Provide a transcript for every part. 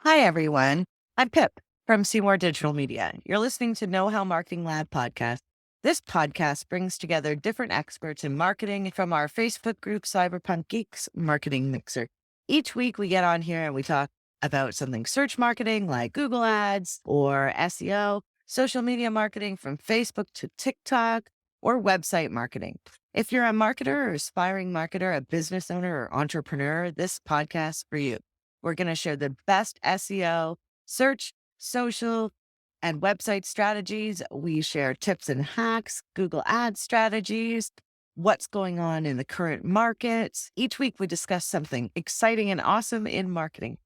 Hi, everyone. I'm Pip from Seymour Digital Media. You're listening to KnowHow Marketing Lab podcast. This podcast brings together different experts in marketing from our Facebook group, Cyberpunk Geeks Marketing Mixer. Each week, we get on here and we talk about something search marketing like Google Ads or SEO, social media marketing from Facebook to TikTok, or website marketing. If you're a marketer or aspiring marketer, a business owner or entrepreneur, this podcast is for you. We're going to share the best SEO, search, social, and website strategies. We share tips and hacks, Google Ads strategies, what's going on in the current markets. Each week, we discuss something exciting and awesome in marketing.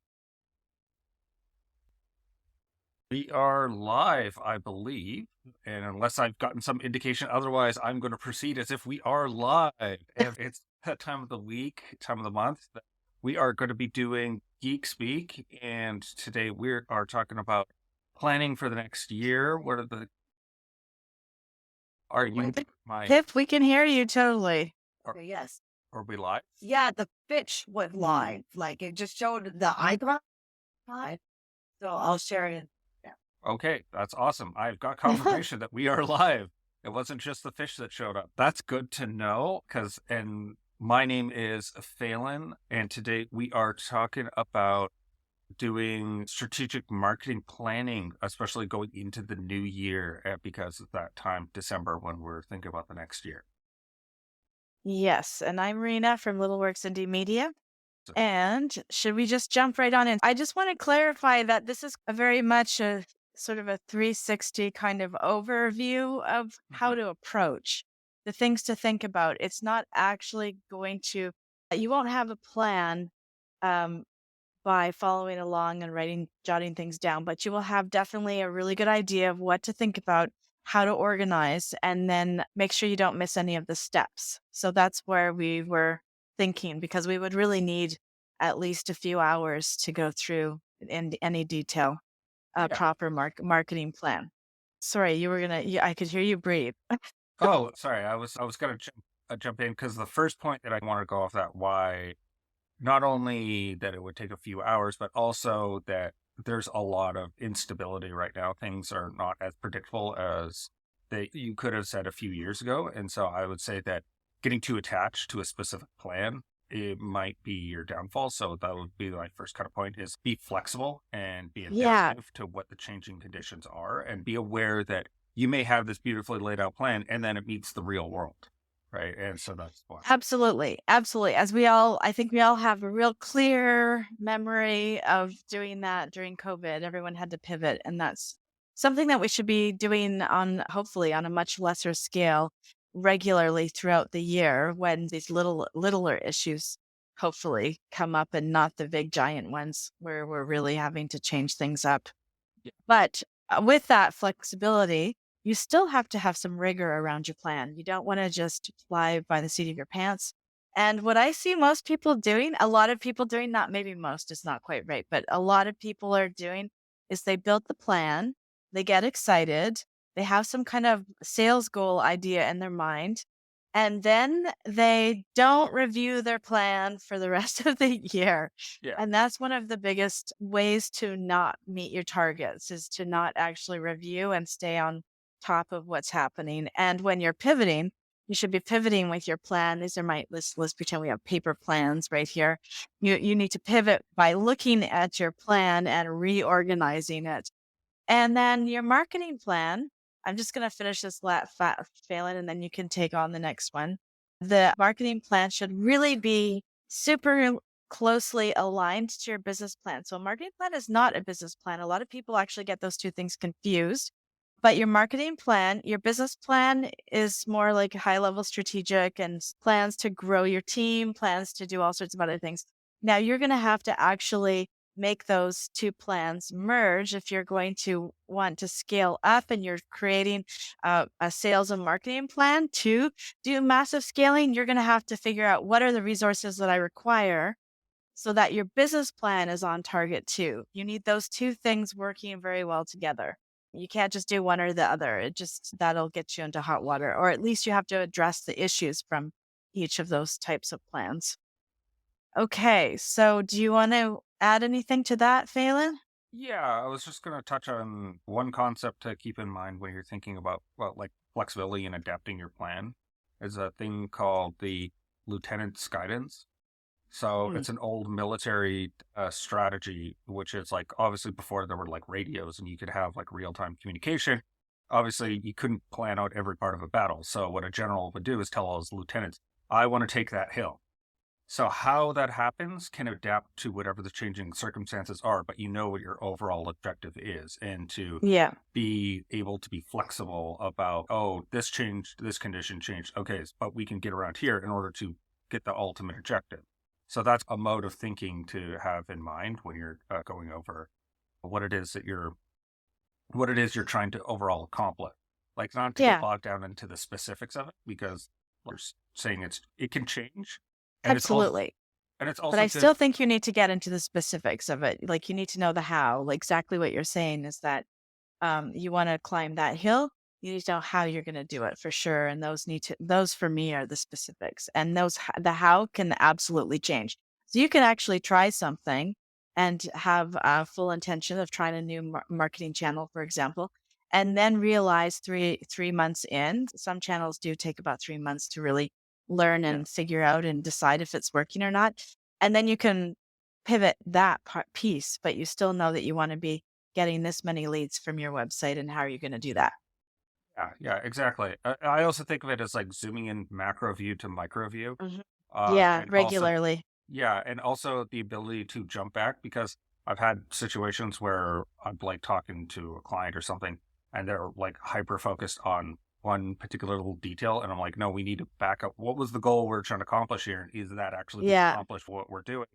We are live, I believe, and unless I've gotten some indication otherwise, I'm going to proceed as if we are live. And it's that time of the week, time of the month that we are going to be doing GeekSpeak, and today we are talking about planning for the next year. What are you, Pip, we can hear you totally. Okay, yes. Are we live? Yeah, the pitch went live. Like it just showed the icon live. So I'll share it. Okay, that's awesome. I've got confirmation that we are live. It wasn't just the fish that showed up. That's good to know and my name is Phelan, and today we are talking about doing strategic marketing planning, especially going into the new year because of that time, December, when we're thinking about the next year. Yes, and I'm Rina from Littlework Media. And should we just jump right on in? I just want to clarify that this is very much a sort of a 360 kind of overview of how to approach the things to think about. It's not actually you won't have a plan by following along and jotting things down, but you will have definitely a really good idea of what to think about, how to organize, and then make sure you don't miss any of the steps. So that's where we were thinking, because we would really need at least a few hours to go through in any detail proper marketing plan. Sorry, I could hear you breathe. Oh, sorry. I was going to jump in because the first point that I want to go off that why not only that it would take a few hours, but also that there's a lot of instability right now. Things are not as predictable as you could have said a few years ago. And so I would say that getting too attached to a specific plan, it might be your downfall. So that would be my first kind of point is be flexible and be adaptive to what the changing conditions are, and be aware that you may have this beautifully laid out plan and then it meets the real world. Right. And so that's why. Absolutely. Absolutely. I think we all have a real clear memory of doing that during COVID. Everyone had to pivot, and that's something that we should be doing hopefully on a much lesser scale regularly throughout the year when these littler issues hopefully come up, and not the big giant ones where we're really having to change things up. Yeah. But with that flexibility, you still have to have some rigor around your plan. You don't want to just fly by the seat of your pants. And what I see most people doing, a lot of people doing, not maybe most, it's not quite right, but a lot of people are doing is they build the plan, they get excited, they have some kind of sales goal idea in their mind, and then they don't review their plan for the rest of the year. Yeah. And that's one of the biggest ways to not meet your targets, is to not actually review and stay on top of what's happening. And when you're pivoting, you should be pivoting with your plan. Let's pretend we have paper plans right here. You need to pivot by looking at your plan and reorganizing it. And then your marketing plan, I'm just going to finish this Phelan, and then you can take on the next one. The marketing plan should really be super closely aligned to your business plan. So a marketing plan is not a business plan. A lot of people actually get those two things confused. But your marketing plan, your business plan is more like high level strategic and plans to grow your team, plans to do all sorts of other things. Now you're going to have to actually make those two plans merge if you're going to want to scale up and you're creating a sales and marketing plan to do massive scaling. You're going to have to figure out what are the resources that I require so that your business plan is on target too. You need those two things working very well together. You can't just do one or the other. That'll get you into hot water, or at least you have to address the issues from each of those types of plans. Okay, so do you want to add anything to that, Phelan? Yeah, I was just going to touch on one concept to keep in mind when you're thinking about, well, like flexibility and adapting your plan is a thing called the lieutenant's guidance. So Mm. it's an old military strategy, which is like obviously before there were like radios and you could have like real time communication. Obviously, you couldn't plan out every part of a battle. So what a general would do is tell all his lieutenants, "I want to take that hill." So how that happens can adapt to whatever the changing circumstances are, but you know what your overall objective is, and to Yeah. be able to be flexible about, oh, this changed, this condition changed. Okay, but we can get around here in order to get the ultimate objective. So that's a mode of thinking to have in mind when you're going over what it is that you're trying to overall accomplish. Like not to get Yeah. bogged down into the specifics of it because you're saying it can change, and Absolutely. it's But also I good. still think you need to get into the specifics of it. Like you need to know the how. Like exactly what you're saying is that you want to climb that hill. You need to know how you're going to do it for sure. And those for me are the specifics. And the how can absolutely change. So you can actually try something and have a full intention of trying a new marketing channel, for example, and then realize three months in, some channels do take about 3 months to really learn Yeah, and figure out and decide if it's working or not. And then you can pivot that piece, but you still know that you want to be getting this many leads from your website, and how are you going to do that? yeah, exactly. I also think of it as like zooming in macro view to micro view, Mhm. Yeah, and also regularly. yeah, and also the ability to jump back because I've had situations where I'm like talking to a client or something, and they're like hyper focused on one particular little detail, and I'm like, no, we need to back up. What was the goal we're trying to accomplish here? Is that actually going to Yeah, accomplish what we're doing?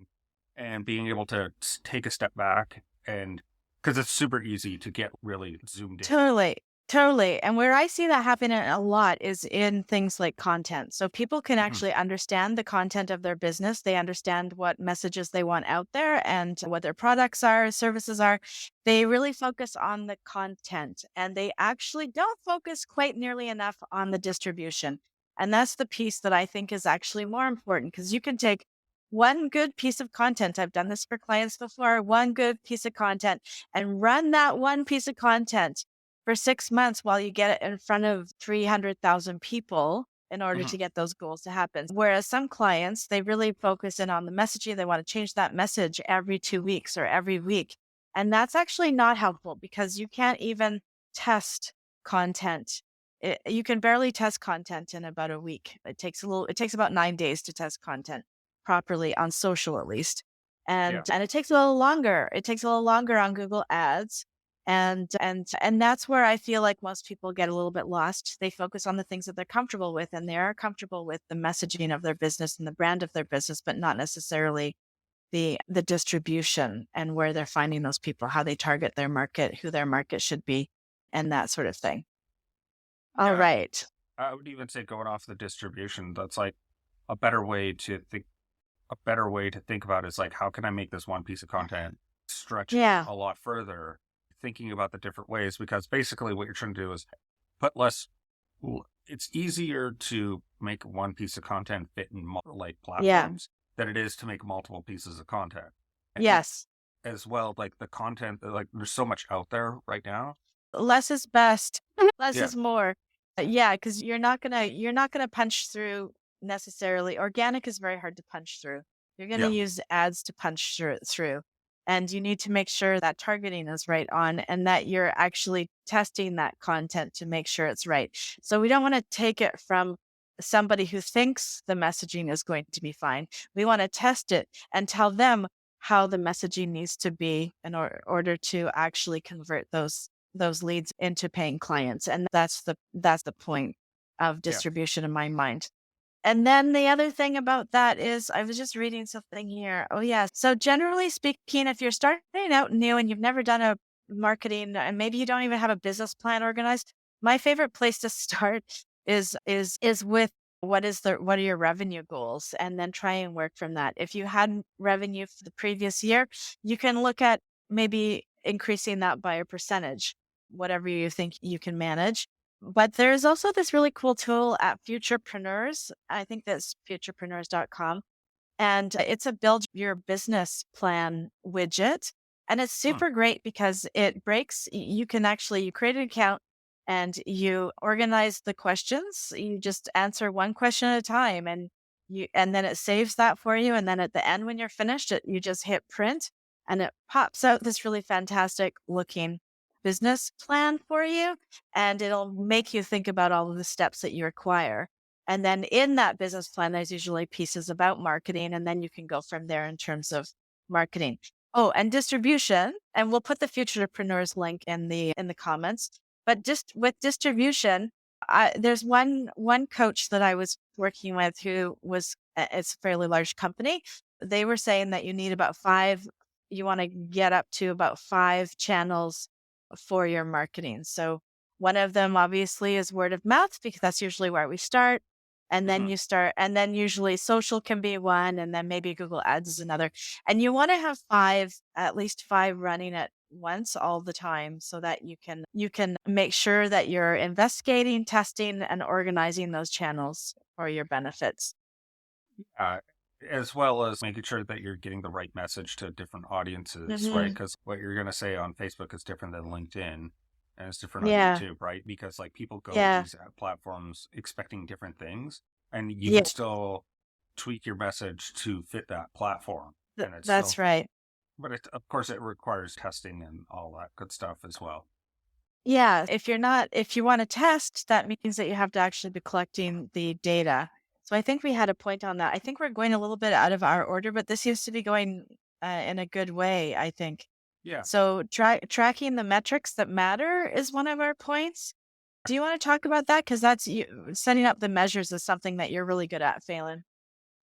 And being able to take a step back and because it's super easy to get really zoomed in. totally. Totally. And where I see that happening a lot is in things like content. So people can Mhm. actually understand the content of their business. They understand what messages they want out there and what their products are, services are. They really focus on the content and they actually don't focus quite nearly enough on the distribution. And that's the piece that I think is actually more important because you can take one good piece of content. I've done this for clients before, one good piece of content and run that one piece of content for 6 months while you get it in front of 300,000 people in order Mhm. to get those goals to happen. Whereas some clients, they really focus in on the messaging. They want to change that message every 2 weeks or every week. And that's actually not helpful because you can't even test content. You can barely test content in about a week. It takes about 9 days to test content properly on social, at least. Yeah. And it takes a little longer. It takes a little longer on Google Ads and that's where I feel like most people get a little bit lost. They focus on the things that they're comfortable with, and they are comfortable with the messaging of their business and the brand of their business, but not necessarily the distribution and where they're finding those people, how they target their market, who their market should be, and that sort of thing. All Yeah. right. I would even say going off the distribution, that's like a better way to think a better way to think about is like how can I make this one piece of content stretch Yeah. a lot further, thinking about the different ways because basically what you're trying to do is put less it's easier to make one piece of content fit in like Yeah. platforms than it is to make multiple pieces of content. And Yes. as well, like the content, like there's so much out there right now. Less is best. Less Yeah. is more. Yeah, because you're not gonna punch through necessarily. Organic is very hard to punch through. You're gonna Yeah. use ads to punch through. And you need to make sure that targeting is right on and that you're actually testing that content to make sure it's right. So we don't want to take it from somebody who thinks the messaging is going to be fine. We want to test it and tell them how the messaging needs to be in order to actually convert those leads into paying clients. And that's the point of Yeah. distribution in my mind. And then the other thing about that is I was just reading something here. Oh yeah. So generally speaking, if you're starting out new and you've never done a marketing and maybe you don't even have a business plan organized, my favorite place to start is with what are your revenue goals and then try and work from that. If you had revenue for the previous year, you can look at maybe increasing that by a percentage, whatever you think you can manage. But there's also this really cool tool at Futurepreneurs. I think that's futurepreneurs.com. And it's a build your business plan widget. And it's Hmm. super great because it breaks, you can actually, you create an account and you organize the questions. You just answer one question at a time and then it saves that for you. And then at the end, when you're finished, you just hit print and it pops out this really fantastic looking business plan for you. And it'll make you think about all of the steps that you require. And then in that business plan, there's usually pieces about marketing, and then you can go from there in terms of marketing. Oh, and distribution, and we'll put the Futurepreneurs link in the comments. But just with distribution, there's one coach that I was working with who was it's a fairly large company. They were saying that you need about five. You want to get up to about 5 channels for your marketing. So one of them obviously is word of mouth because that's usually where we start. And then and then usually social can be one, and then maybe Google Ads is another. And you want to have at least five running at once all the time so that you can make sure that you're investigating, testing, and organizing those channels for your benefits. Uh, as well as making sure that you're getting the right message to different audiences, right? Hmm. Because what you're going to say on Facebook is different than LinkedIn, and it's different on Yeah. YouTube, right? Because like people go to Yeah. these platforms expecting different things, and you Yeah. can still tweak your message to fit that platform, and it's That's still, right. but of course it requires testing and all that good stuff as well. Yeah, if you want to test, that means that you have to actually be collecting the data. So I think we had a point on that. I think we're going a little bit out of our order, but this seems to be going in a good way, I think. Yeah. So tracking the metrics that matter is one of our points. Do you want to talk about that? Because setting up the measures is something that you're really good at, Phelan.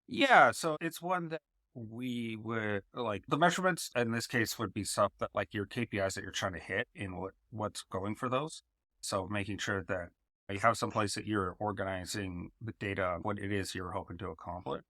Yeah, so it's one that we would like the measurements in this case would be stuff that like your KPIs that you're trying to hit in what's going for those. So making sure that you have some place that you're organizing the data, what it is you're hoping to accomplish,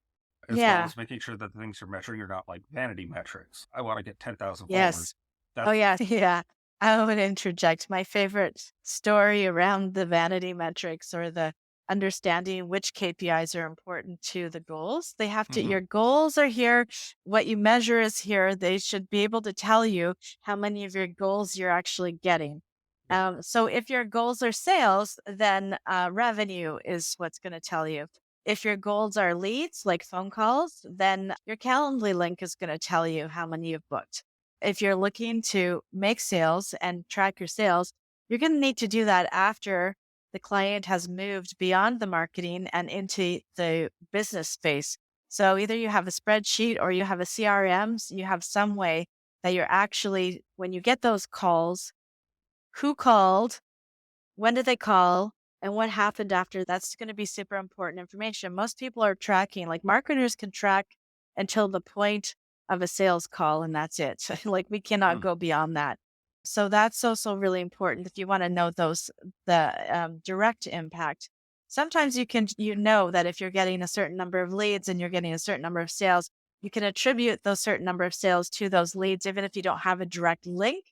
as well Yeah. as making sure that the things you're measuring are not like vanity metrics. I want to get 10,000 followers. Yes. Oh, That's yeah. Yeah. I would interject. My favorite story around the vanity metrics or the understanding which KPIs are important to the goals. They have to, Mhm. your goals are here. What you measure is here. They should be able to tell you how many of your goals you're actually getting. Yeah. So if your goals are sales, then revenue is what's going to tell you. If your goals are leads, like phone calls, then your Calendly link is going to tell you how many you've booked. If you're looking to make sales and track your sales, you're going to need to do that after the client has moved beyond the marketing and into the business space. So either you have a spreadsheet or you have a CRM, you have some way that you're actually, when you get those calls, who called, when did they call, and what happened after. That's going to be super important information. Most people are tracking, like marketers can track until the point of a sales call, and that's it. Like we cannot Mhm. go beyond that. So that's also really important if you want to know the direct impact. Sometimes you know that if you're getting a certain number of leads and you're getting a certain number of sales, you can attribute those certain number of sales to those leads, even if you don't have a direct link.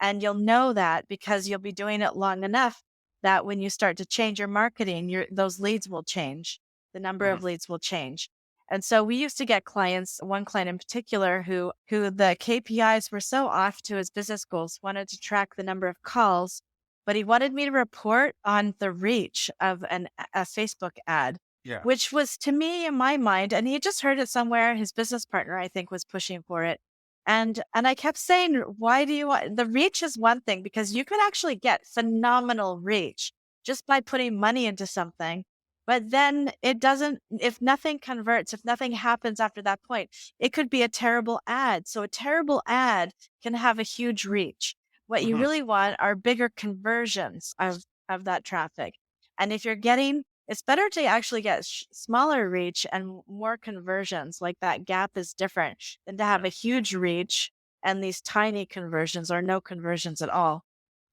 And you'll know that because you'll be doing it long enough that when you start to change your marketing, those leads will change. The number Mhm. of leads will change. And so we used to get clients, one client in particular, who the KPIs were so off to his business goals, wanted to track the number of calls, but he wanted me to report on the reach of a Facebook ad, Yeah. which was to me in my mind, and he just heard it somewhere. His business partner, I think, was pushing for it. And I kept saying, why do you want the reach is one thing because you could actually get phenomenal reach just by putting money into something. But then it doesn't, if nothing converts, if nothing happens after that point, it could be a terrible ad. So a terrible ad can have a huge reach. What you Mhm. really want are bigger conversions of that traffic. And if you're getting, it's better to actually get smaller reach and more conversions. Like that gap is different than to have a huge reach and these tiny conversions or no conversions at all.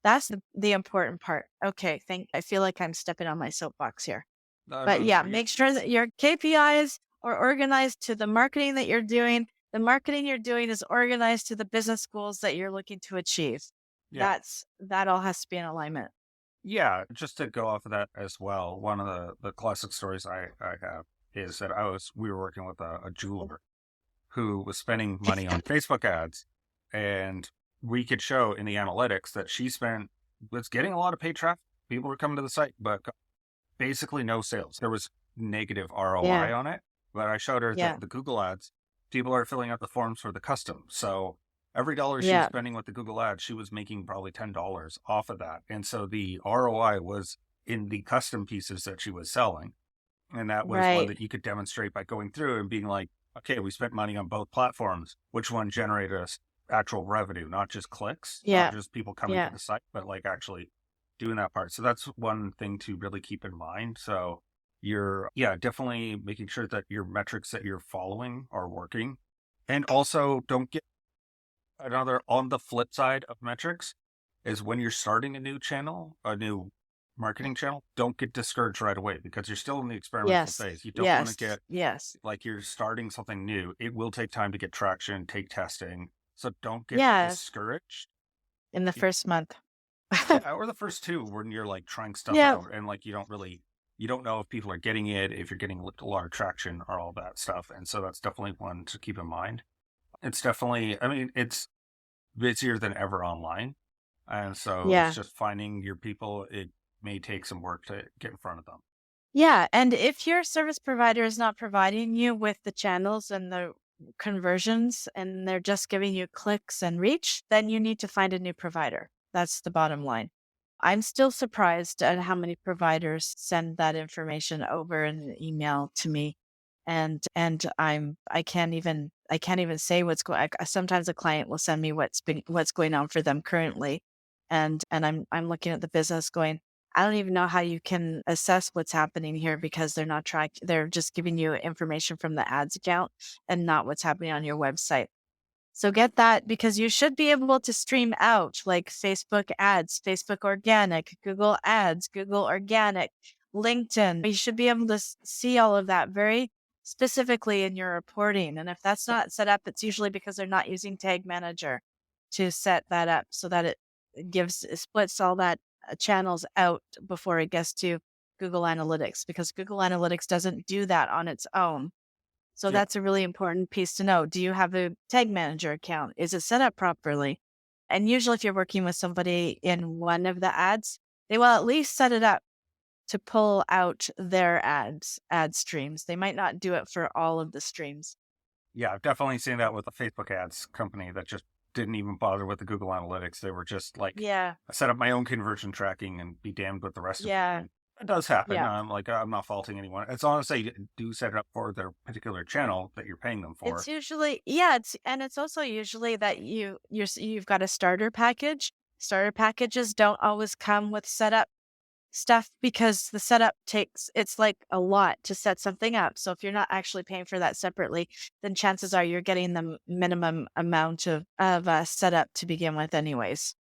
That's the important part. Okay, I feel like I'm stepping on my soapbox here. But No, yeah, yeah, make sure that your KPIs are organized to the marketing that you're doing. The marketing you're doing is organized to the business goals that you're looking to achieve. yeah. That all has to be in alignment. Yeah, just to go off of that as well, one of the classic stories I have is that we were working with a jeweler who was spending money on Facebook ads, And we could show in the analytics that she was getting a lot of paid traffic. People were coming to the site, but basically no sales. There was negative ROI on it. But I showed her that the Google ads, people are filling out the forms for the custom. So every dollar she was spending with the Google ads, she was making probably $10 off of that. And so the ROI was in the custom pieces that she was selling. And that was one that you could demonstrate by going through and being like, okay, we spent money on both platforms. Which one generated us actual revenue, not just clicks, not just people coming to the site, but like actually doing that part. So that's one thing to really keep in mind. So you're, definitely making sure that your metrics that you're following are working. And also don't get another on the flip side of metrics is when you're starting a new channel, a new marketing channel, don't get discouraged right away because you're still in the experimental phase. You don't want to get like you're starting something new. It will take time to get traction, take testing. So don't get discouraged in the first month. Or the first two when you're like trying stuff out and like you don't know if people are getting it, if you're getting a lot of traction or all that stuff. And so that's definitely one to keep in mind. It's definitely, I mean, it's busier than ever online. And so it's just finding your people. It may take some work to get in front of them. Yeah. And if your service provider is not providing you with the channels and the conversions and they're just giving you clicks and reach, then you need to find a new provider. That's the bottom line. I'm still surprised at how many providers send that information over in an email to me. And I can't even say what's going. Sometimes a client will send me what's going on for them currently, and I'm looking at the business going, I don't even know how you can assess what's happening here because they're not they're just giving you information from the ads account and not what's happening on your website. So get that because you should be able to stream out like Facebook ads, Facebook organic, Google ads, Google organic, LinkedIn. You should be able to see all of that very specifically in your reporting. And if that's not set up, it's usually because they're not using Tag Manager to set that up so that it splits all that channels out before it gets to Google Analytics because Google Analytics doesn't do that on its own. So that's a really important piece to know. Do you have a Tag Manager account? Is it set up properly? And usually if you're working with somebody in one of the ads, they will at least set it up to pull out their ad streams. They might not do it for all of the streams. Yeah, I've definitely seen that with a Facebook ads company that just didn't even bother with the Google Analytics. They were just like, I set up my own conversion tracking and be damned with the rest of it. It does happen. I'm not faulting anyone. It's honestly do set it up for their particular channel that you're paying them for. It's usually it's also usually that you've got a starter package. Starter packages don't always come with setup stuff because the setup it's like a lot to set something up. So if you're not actually paying for that separately, then chances are you're getting the minimum amount of setup to begin with anyways.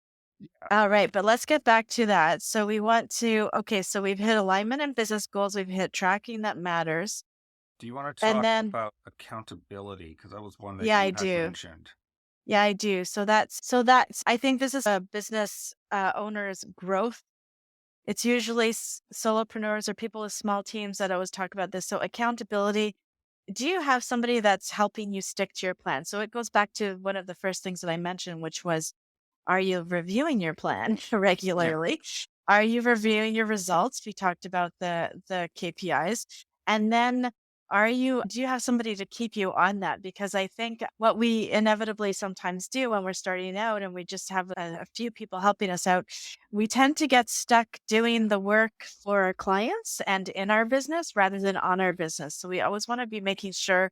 All right, but let's get back to that. So we want to, so we've hit alignment and business goals. We've hit tracking that matters. Do you want to talk about accountability? Because that was one that you had mentioned. Yeah, I do. So that's, I think this is a business owner's growth. It's usually solopreneurs or people with small teams that always talk about this. So accountability, do you have somebody that's helping you stick to your plan? So it goes back to one of the first things that I mentioned, which was, are you reviewing your plan regularly? Are you reviewing your results? We talked about the KPIs. And then do you have somebody to keep you on that? Because I think what we inevitably sometimes do when we're starting out and we just have a few people helping us out, we tend to get stuck doing the work for our clients and in our business rather than on our business. So we always want to be making sure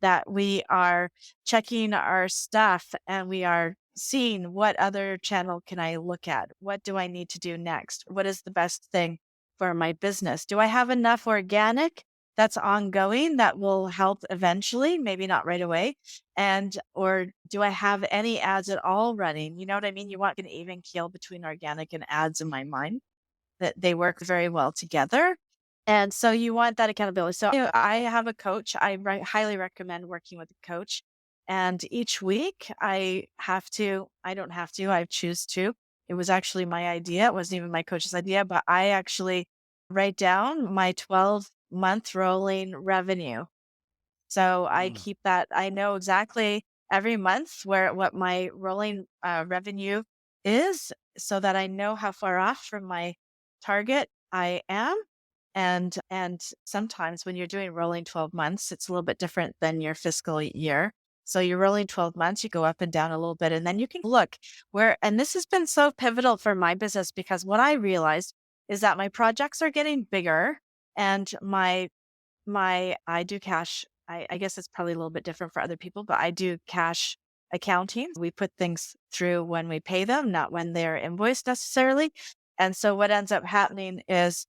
that we are checking our stuff and we are seeing what other channel can I look at? What do I need to do next? What is the best thing for my business? Do I have enough organic that's ongoing that will help eventually, maybe not right away? Or do I have any ads at all running? You know what I mean? You want an even keel between organic and ads in my mind, that they work very well together. And so you want that accountability. So I have a coach. I highly recommend working with a coach. And each week I choose to. It was actually my idea. It wasn't even my coach's idea, but I actually write down my 12-month rolling revenue. So I keep that. I know exactly every month what my rolling revenue is, so that I know how far off from my target I am. And sometimes when you're doing rolling 12 months, it's a little bit different than your fiscal year. So you're rolling 12 months, you go up and down a little bit, and then you can look where, and this has been so pivotal for my business, because what I realized is that my projects are getting bigger, and I do cash. I guess it's probably a little bit different for other people, but I do cash accounting. We put things through when we pay them, not when they're invoiced necessarily. And so what ends up happening is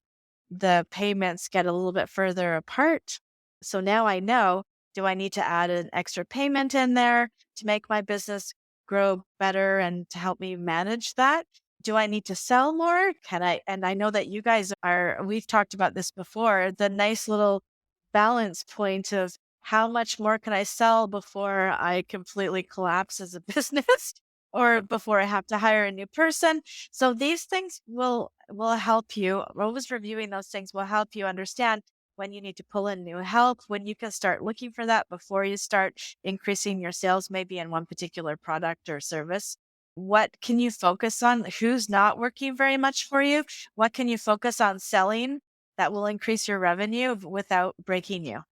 the payments get a little bit further apart. So now I know, do I need to add an extra payment in there to make my business grow better and to help me manage that? Do I need to sell more? And I know that you guys we've talked about this before, the nice little balance point of how much more can I sell before I completely collapse as a business or before I have to hire a new person. So these things will help you. Always reviewing those things will help you understand when you need to pull in new help, when you can start looking for that before you start increasing your sales, maybe in one particular product or service. What can you focus on? Who's not working very much for you? What can you focus on selling that will increase your revenue without breaking you?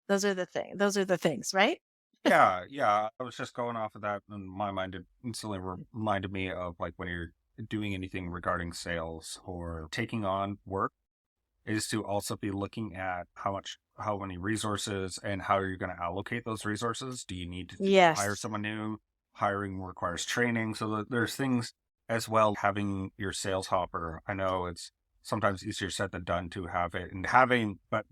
Those are the things, right? Yeah. I was just going off of that, and my mind, it instantly reminded me of like when you're doing anything regarding sales or taking on work, is to also be looking at how many resources and how you're going to allocate those resources. Do you need to hire Yes. someone new? Hiring requires training. So there's things as well. Having your sales hopper, I know it's sometimes easier said than done to have it, but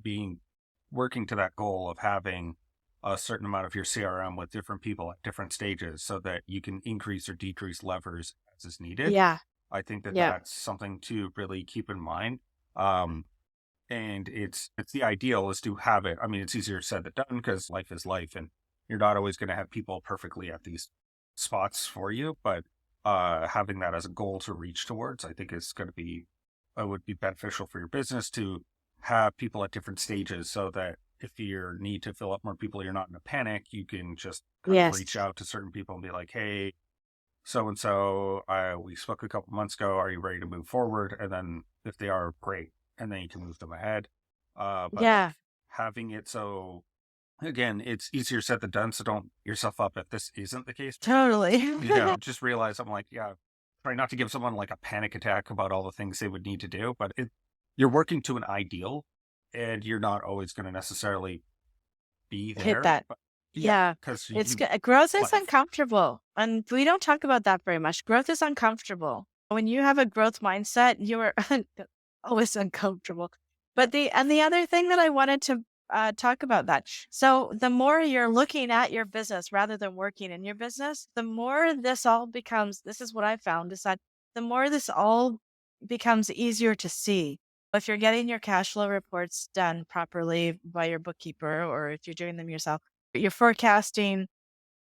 working to that goal of having a certain amount of your CRM with different people at different stages so that you can increase or decrease levers as is needed. Yeah. I think that Yeah. that's something to really keep in mind. Um, and it's the ideal is to have it. I mean, it's easier said than done because life is life, and you're not always going to have people perfectly at these spots for you. But having that as a goal to reach towards, I think is going to be would be beneficial for your business to have people at different stages, so that if you need to fill up more people, you're not in a panic. You can just kind of reach Yes. out to certain people and be like, "Hey, so and so, we spoke a couple months ago. Are you ready to move forward?" And then if they are, great, and then you can move them ahead. But Yeah. having it so, again, it's easier said than done. So don't beat yourself up if this isn't the case. Totally. Just realize I'm like, yeah, try not to give someone like a panic attack about all the things they would need to do. But you're working to an ideal, and you're not always going to necessarily be Hit there. that. But yeah, Yeah. because Growth is life. uncomfortable. And we don't talk about that very much. Growth is uncomfortable. When you have a growth mindset, you are always uncomfortable. But the other thing that I wanted to talk about that. So the more you're looking at your business rather than working in your business, the more this all becomes, this is what I found, is that the more this all becomes easier to see. If you're getting your cash flow reports done properly by your bookkeeper, or if you're doing them yourself, you're forecasting,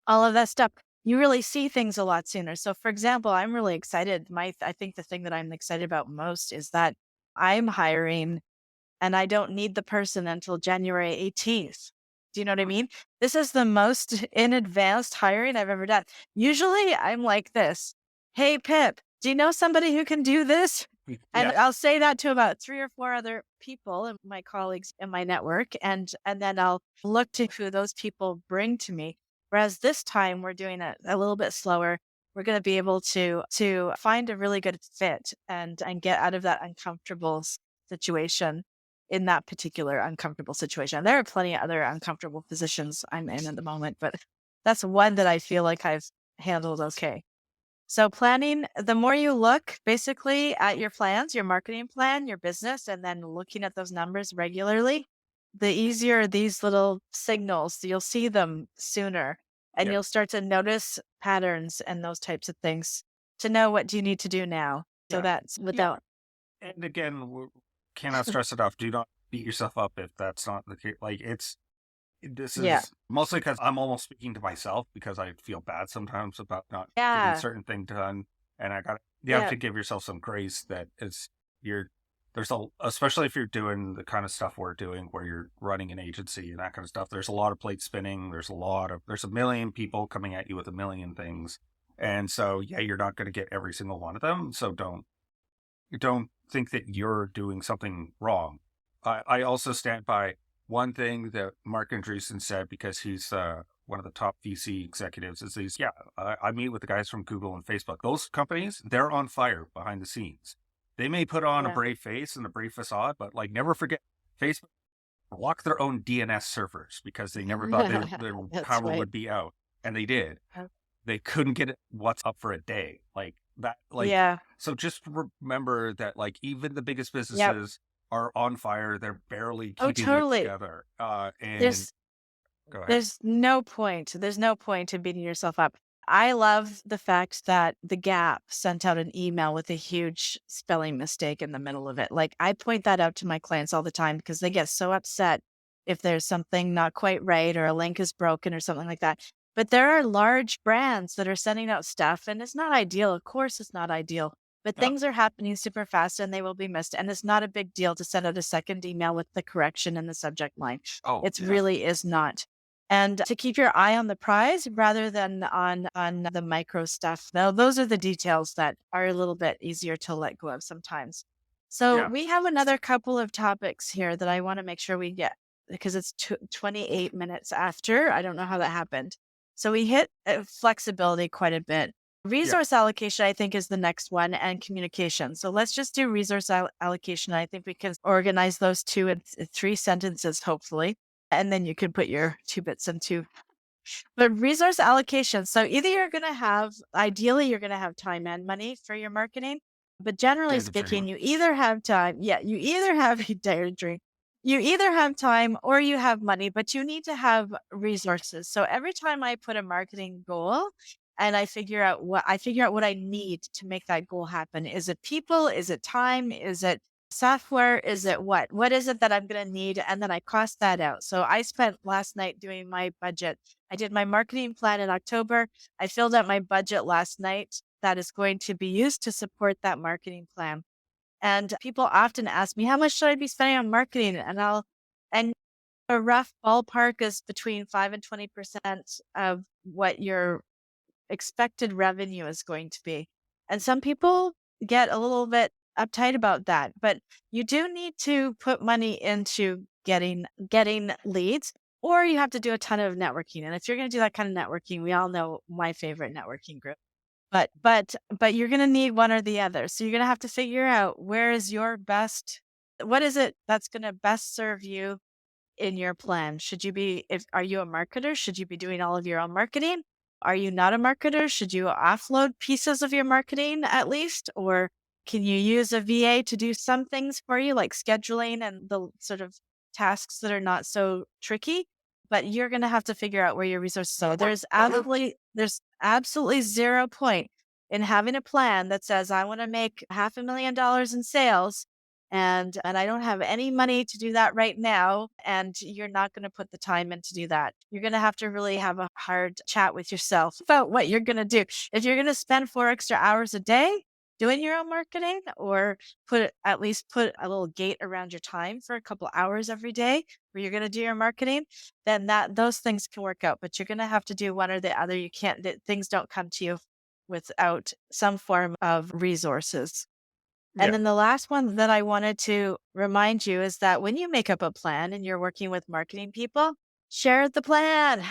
all of that stuff, you really see things a lot sooner. So for example, I'm really excited. I think the thing that I'm excited about most is that I'm hiring and I don't need the person until January 18th. Do you know what I mean? This is the most in advanced hiring I've ever done. Usually I'm like this. Hey, Pip, do you know somebody who can do this? And Yeah. I'll say that to about 3 or 4 other people and my colleagues in my network. And then I'll look to who those people bring to me. Whereas this time we're doing it a little bit slower. We're going to be able to find a really good fit and get out of that uncomfortable situation in that particular uncomfortable situation. There are plenty of other uncomfortable positions I'm in at the moment, but that's one that I feel like I've handled okay. So planning, the more you look basically at your plans, your marketing plan, your business, and then looking at those numbers regularly, the easier these little signals, you'll see them sooner and Yeah. you'll start to notice patterns and those types of things to know what do you need to do now. So Yeah. that's without. And again, cannot stress it enough. Do not beat yourself up if that's not the case. Like this Yeah. is mostly because I'm almost speaking to myself because I feel bad sometimes about not getting Yeah. certain thing done, and you have Yeah. to give yourself some grace that you're especially if you're doing the kind of stuff we're doing where you're running an agency and that kind of stuff, there's a lot of plate spinning. There's a million people coming at you with a million things. And so, yeah, you're not going to get every single one of them. So don't think that you're doing something wrong. I also stand by one thing that Mark Andreessen said, because he's one of the top VC executives, is I meet with the guys from Google and Facebook. Those companies, they're on fire behind the scenes. They may put on a brave face and a brave facade, but like, never forget, Facebook blocked their own DNS servers because they never thought their power would be out. And they did. They couldn't get it what's up for a day. Like that, so just remember that, like, even the biggest businesses are on fire. They're barely keeping it together. And go ahead. There's no point. There's no point in beating yourself up. I love the fact that The Gap sent out an email with a huge spelling mistake in the middle of it. Like, I point that out to my clients all the time because they get so upset if there's something not quite right or a link is broken or something like that. But there are large brands that are sending out stuff, and it's not ideal. Of course, it's not ideal. But things are happening super fast and they will be missed. And it's not a big deal to send out a second email with the correction in the subject line. It really is not. And to keep your eye on the prize rather than on the micro stuff. Now, those are the details that are a little bit easier to let go of sometimes. So we have another couple of topics here that I want to make sure we get, because it's 28 minutes after. I don't know how that happened. So we hit flexibility quite a bit. Resource allocation, I think, is the next one, and communication. So let's just do resource allocation. I think we can organize those two in 3 sentences, hopefully. And then you can put your 2 bits into. But resource allocation. So ideally, you're going to have time and money for your marketing. But generally speaking, you either have time. Yeah, you either have You either have time or you have money, but you need to have resources. So every time I put a marketing goal and I figure out what I need to make that goal happen. Is it people? Is it time? Is it software? Is it what? What is it that I'm going to need? And then I cost that out. So I spent last night doing my budget. I did my marketing plan in October. I filled out my budget last night that is going to be used to support that marketing plan. And people often ask me, how much should I be spending on marketing? And a rough ballpark is between 5 and 20% of what your expected revenue is going to be. And some people get a little bit uptight about that, but you do need to put money into getting leads, or you have to do a ton of networking. And if you're going to do that kind of networking, we all know my favorite networking group. But you're going to need one or the other. So you're going to have to figure out what is it that's going to best serve you in your plan. Are you a marketer? Should you be doing all of your own marketing? Are you not a marketer? Should you offload pieces of your marketing at least? Or can you use a VA to do some things for you, like scheduling and the sort of tasks that are not so tricky? But you're going to have to figure out where your resources are. There's absolutely 0 point in having a plan that says, I want to make $500,000 in sales, and I don't have any money to do that right now. And you're not going to put the time in to do that. You're going to have to really have a hard chat with yourself about what you're going to do. If you're going to spend 4 extra hours a day doing your own marketing, or at least put a little gate around your time for a couple hours every day where you're going to do your marketing, then those things can work out. But you're going to have to do one or the other. Things don't come to you without some form of resources. And then the last one that I wanted to remind you is that when you make up a plan and you're working with marketing people, share the plan.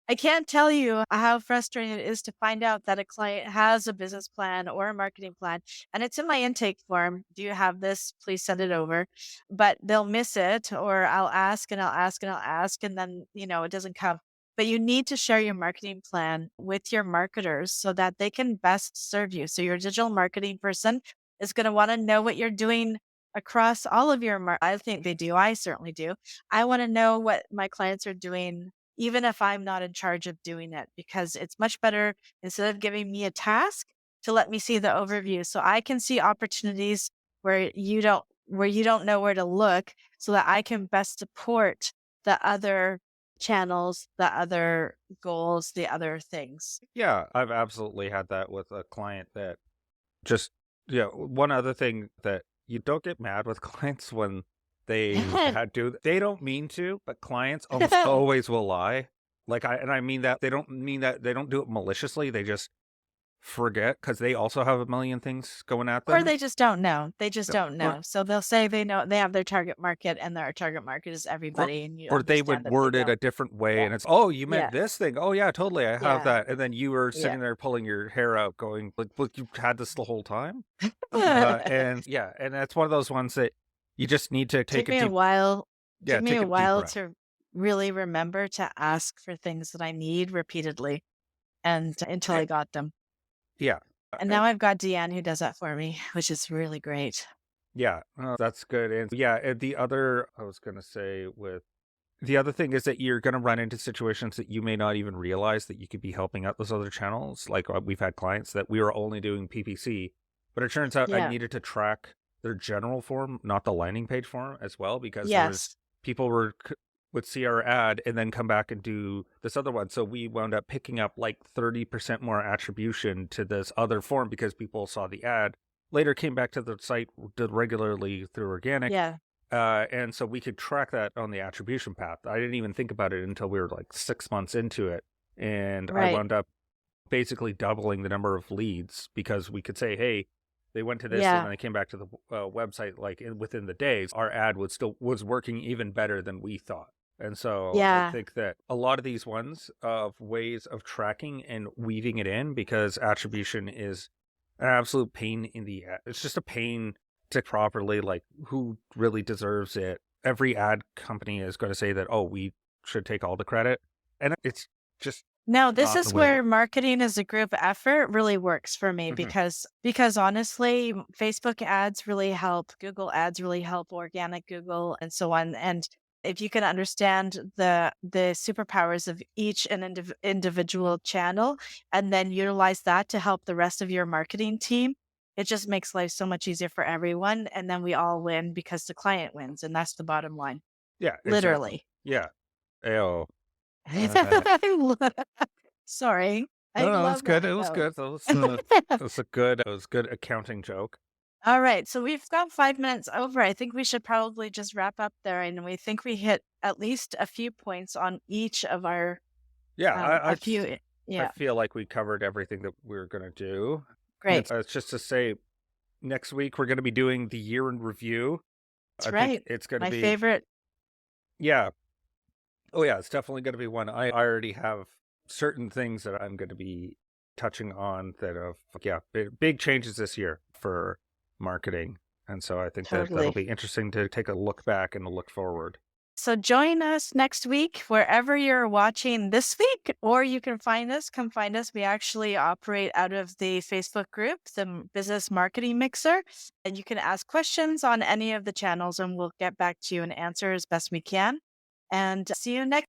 I can't tell you how frustrating it is to find out that a client has a business plan or a marketing plan, and it's in my intake form. Do you have this? Please send it over. But they'll miss it, or I'll ask and I'll ask and I'll ask, and then, it doesn't come. But you need to share your marketing plan with your marketers so that they can best serve you. So your digital marketing person is going to want to know what you're doing across all of your I think they do. I certainly do. I want to know what my clients are doing, even if I'm not in charge of doing it, because it's much better, instead of giving me a task, to let me see the overview so I can see opportunities where you don't know where to look, so that I can best support the other channels, the other goals, the other things. Yeah, I've absolutely had that with a client that just, one other thing that you don't get mad with clients when they they don't mean to, but clients almost always will lie. I mean that they don't do it maliciously. They just forget because they also have a million things going at Or them. they just don't know. They just Yeah, don't know. So they'll say they know they have their target market and their target market is everybody, and you or they would understand that they word it don't. a different way, Yeah. and it's, oh, you meant Yeah. this thing. Oh yeah, totally, I have Yeah. that. And then you were Yeah. sitting there pulling your hair out, going, like, "Look, you had this the whole time." And yeah, and that's one of those ones that you just need to Took take a me a deep, while yeah, took me take a a deep while breath. to really remember to ask for things that I need repeatedly and until Eh, I got them. Yeah, And now I've got Deanne who does that for me, which is really great. yeah, that's good. And yeah, and the other, I was gonna say, with the other thing is that you're gonna run into situations that you may not even realize that you could be helping out those other channels. Like, we've had clients that we were only doing PPC, but it turns out I Yeah. needed to track their general form, not the landing page form as well, because there was Yes. people would see our ad and then come back and do this other one. So we wound up picking up like 30% more attribution to this other form because people saw the ad, later came back to the site, did regularly through organic. Yeah. And so we could track that on the attribution path. I didn't even think about it until we were like 6 months into it. And I Right. wound up basically doubling the number of leads because we could say, hey, they went to this and Yeah. then they came back to the website like within the days. Our ad was working even better than we thought. And so I Yeah. think that a lot of these ones of ways of tracking and weaving it in, because attribution is an absolute pain in the ad. It's just a pain to properly, like, who really deserves it. Every ad company is going to say that, oh, we should take all the credit. And it's just No, this not the is way. where marketing as a group effort really works for me Mhm. because honestly, Facebook ads really help, Google ads really help, organic Google and so on. And if you can understand the superpowers of each and individual channel and then utilize that to help the rest of your marketing team, it just makes life so much easier for everyone. And then we all win because the client wins. And that's the bottom line. Yeah, exactly. Literally. Yeah. Ayo. Sorry. I No, no, it's love good. that It was though. good. It was good accounting joke. All right. So we've got 5 minutes over. I think we should probably just wrap up there. And we think we hit at least a few points on each of our, Yeah, a few. I Yeah. feel like we covered everything that we were gonna do. Great. It's just to say, next week we're gonna be doing the year in review. That's I think right. it's gonna My be, favorite. yeah. Oh yeah, it's definitely gonna be one. I already have certain things that I'm gonna be touching on that have, yeah, big changes this year for marketing. And so I think that that'll Totally. be interesting to take a look back and a look forward. So join us next week, wherever you're watching this week, or you can find us. Come find us. We actually operate out of the Facebook group, the Business Marketing Mixer, and you can ask questions on any of the channels and we'll get back to you and answer as best we can. And see you next